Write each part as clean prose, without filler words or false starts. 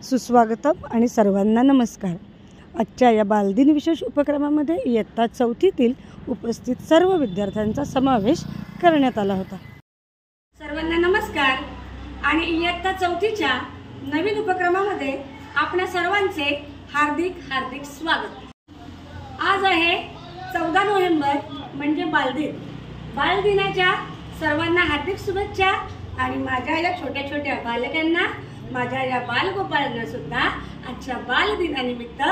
सुस्वागतम आणि सर्वांना नमस्कार। आजच्या या बालदिन विशेष उपक्रमामध्ये इयत्ता चौथीतील उपस्थित सर्व विद्यार्थ्यांचा समावेश करण्यात आला होता। सर्वांना नमस्कार आणि इयत्ता चौथीच्या नवीन उपक्रमामध्ये आपल्या सर्वांचे हार्दिक हार्दिक स्वागत। आज आहे 14 नोव्हेंबर म्हणजे बालदिन। बालदिनाच्या सर्वांना हार्दिक शुभेच्छा आणि माझ्या या छोट्या छोट्या बालकांना, माझ्या या बालगोपाळांना सुद्धा आजच्या बालदिनानिमित्त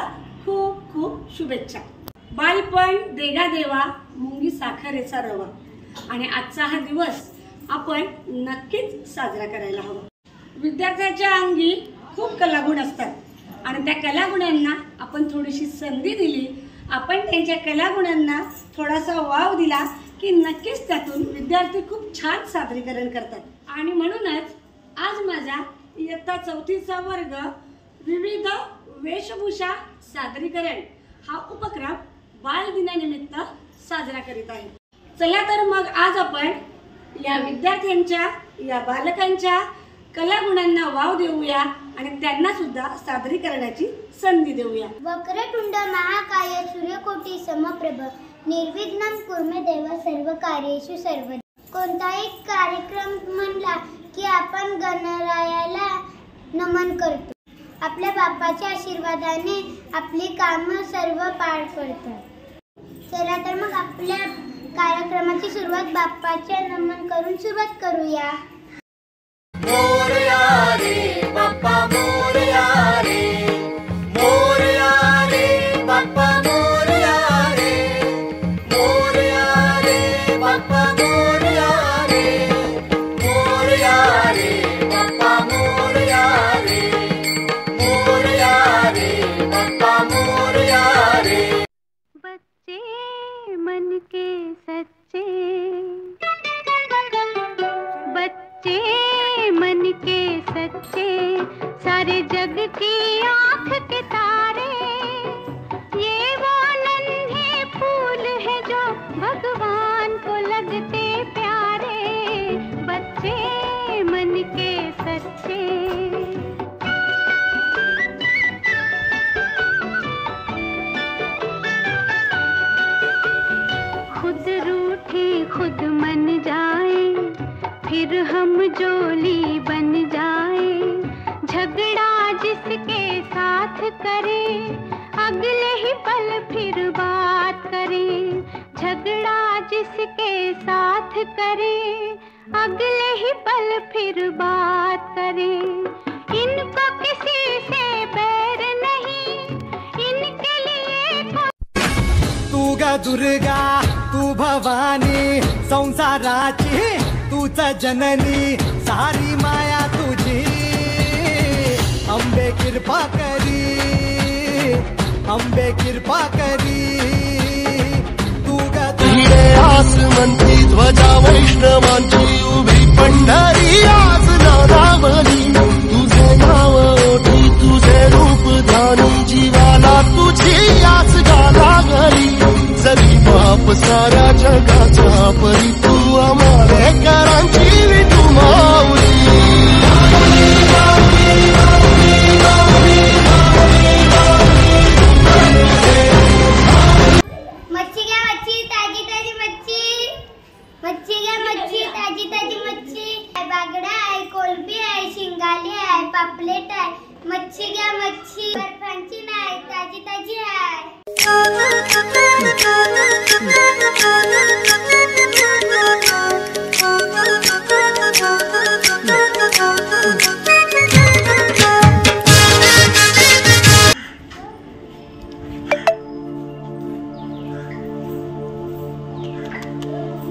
खूप खूप शुभेच्छा। बालपण देगा देवा मुंगी साखरेचा रवा आणि आजचा हा दिवस आपण नक्कीच साजरा करायला हवा। विद्यार्थ्यांच्या अंगी खूप कलागुण असतात आणि त्या कलागुणांना आपण थोडीशी संधी दिली, आपण त्यांच्या कलागुणांना थोडासा वाव दिला की नक्कीच त्यातून विद्यार्थी खूप छान सादरीकरण करतात। आणि म्हणूनच आज माझा इयत्ता चौथीचा वर्ग विविध वेशभूषा सादरीकरण हा उपक्रम बालदिनानिमित्त साजरा करीत आहे। चला तर मग आज आपण या विद्यार्थ्यांच्या, या बालकांच्या कलागुणांना वाव देऊया आणि त्यांना सुद्धा सादरीकरणाची संधी देऊया। वक्रतुंड महाकाय सूर्यकोटी समप्रभ निर्विघ्नं कुर्मे देव सर्व कार्येषु सर्वदा। कोणताही कार्यक्रम म्हणला की आपण गणरायाला नमन करतो। आपल्या बाप्पाच्या आशीर्वादाने आपली कामं सर्व पार पडतात। चला तर मग आपल्या कार्यक्रमाची सुरुवात बाप्पाच्या नमन करून सुरुवात करूया। मोरया रे बाप्पा मोरया रे, मोरया रे बाप्पा मोरया रे, मोरया रे बाप्पा मोरया रे, मोरया रे बाप्पा मोरया रे, मोरया रे बाप्पा मोरया रे। बच्चे मन के सच्चे, बच्चे मन के सच्चे, सारे जग की आँख के तारे, ये वो नन्हे फूल है जो भगवान को लगते प्यारे। बच्चे मन के सच्चे, खुद रूठे खुद मन जाए, फिर हम जोली बन जाए। झगड़ा जिसके साथ करे, अगले ही पल फिर बात करे। झगड़ा जिसके साथ करे, अगले ही पल फिर बात करे। इनको किसी से बैर नहीं, इनके लिए तू ग दुर्गा तू भवानी, संसाराची तूच जननी, सारी माया तुझी अंबे कृपा करी, अंबे कृपा करी। तू ग आसमंती ध्वजा वैष्णवांची उभी पंढरी आज नारावली। तुझे नाव ओठी तुझे रूप ध्यानी, जीवाला तुझी आस गाला घरी। जरी बाप साऱ्या जगाचा परी, तू आम्हाला करांची विठू माऊली। मच्छी घ्या मच्छी, ताजी ताजी मच्छी। मच्छी घ्या मच्छी, ताजी ताजी मच्छी। बागडा आहे, कोलंबी आहे, शिंगाली आहे, पापलेट आहे। मच्छी घ्या मच्छी, बर्फांची नाही, ताजी ताजी आहे।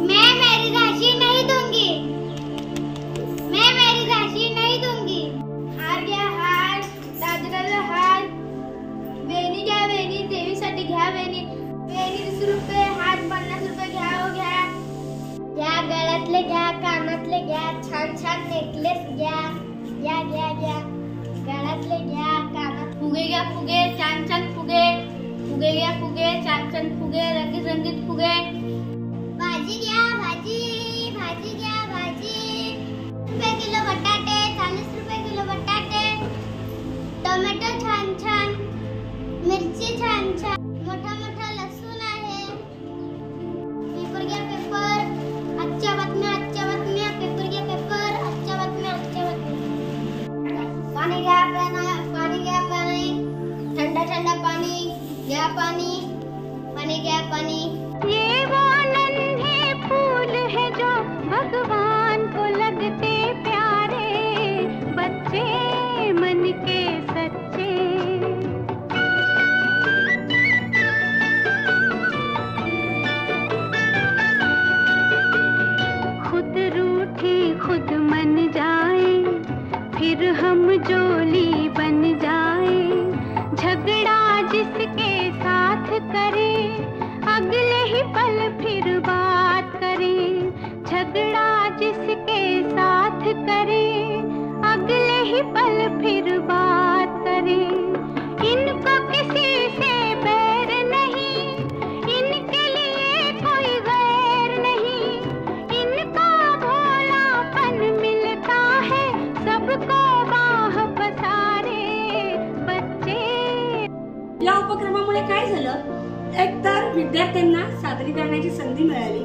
मैं मेरी राशि नहीं दूंगी, मैं मेरी राशि नहीं दूंगी। हार घ्या हार, ताजराला हार। वेणी घ्या वेणी, देवीसाठी घ्या वेणी। वेणी 20 रुपये, हार 50 रुपये घ्या हो घ्या। घ्या गळ्यातले घ्या, कानातले घ्या, छान छान नेकलेस घ्या। घ्या घ्या घ्या, गळ्यातले घ्या, कानात फुगे घ्या, फुगे छान छान फुगे। फुगे घ्या फुगे, छान छान फुगे, रंगीत रंगीत फुगे। भाजी घ्या भाजी, भाजी घ्या भाजी। ₹40 किलो बटाटे, ₹40 किलो बटाटे। छान छान मोठा मोठा लसूण आहे. पेपर घ्या पेपर, आजच्या बातम्या पेपर घ्या पेपर, आजच्या बातम्या. पाणी घ्या पाणी, ठंडा पाणी घ्या पाणी घ्या पाणी. ये वो नन्हे फूल है जो भगवान को लगते प्यारे, बच्चे मन के सच्चे. खुद रूठे खुद मन जाए, फिर हम जोली बन जाए. झगड़ा जिसके साथ करे, अगले ही पल फिर बात करे. झगड़ा जिसके साथ करे, अगले ही पल फिर बात करे. इनको किसी से बैर नहीं, इनके लिए कोई गैर नहीं. इनका भोलापन मिलता है सबको बाह पसारे, बच्चे. या उपक्रमामुळे काय झालं, एकतर विद्यार्थ्यांना सादरीकरणाची संधी मिळाली,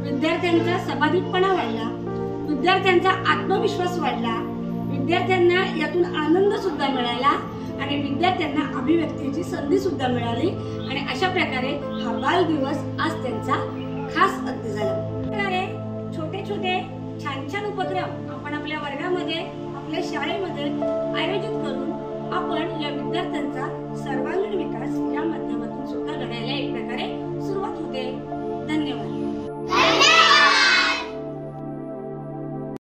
विद्यार्थ्यांचा समाधितपणा वाढला, विद्यार्थ्यांचा आत्मविश्वास वाढला, विद्यार्थ्यांना यातून आनंद सुद्धा मिळाला आणि विद्यार्थ्यांना अभिव्यक्तीची संधी सुद्धा मिळाली. आणि अशा प्रकारे हा बाल दिवस आज त्यांचा खास अद्य झाला. प्रकारे छोटे छोटे छान छान उपक्रम आपण आपल्या वर्गामध्ये, आपल्या शाळेमध्ये आयोजित करून आपण या विद्यार्थ्यांचा सर्वांगीण विकास या माध्यमातून सुद्धा घडायला एक प्रकारे सुरुवात होते. धन्यवाद.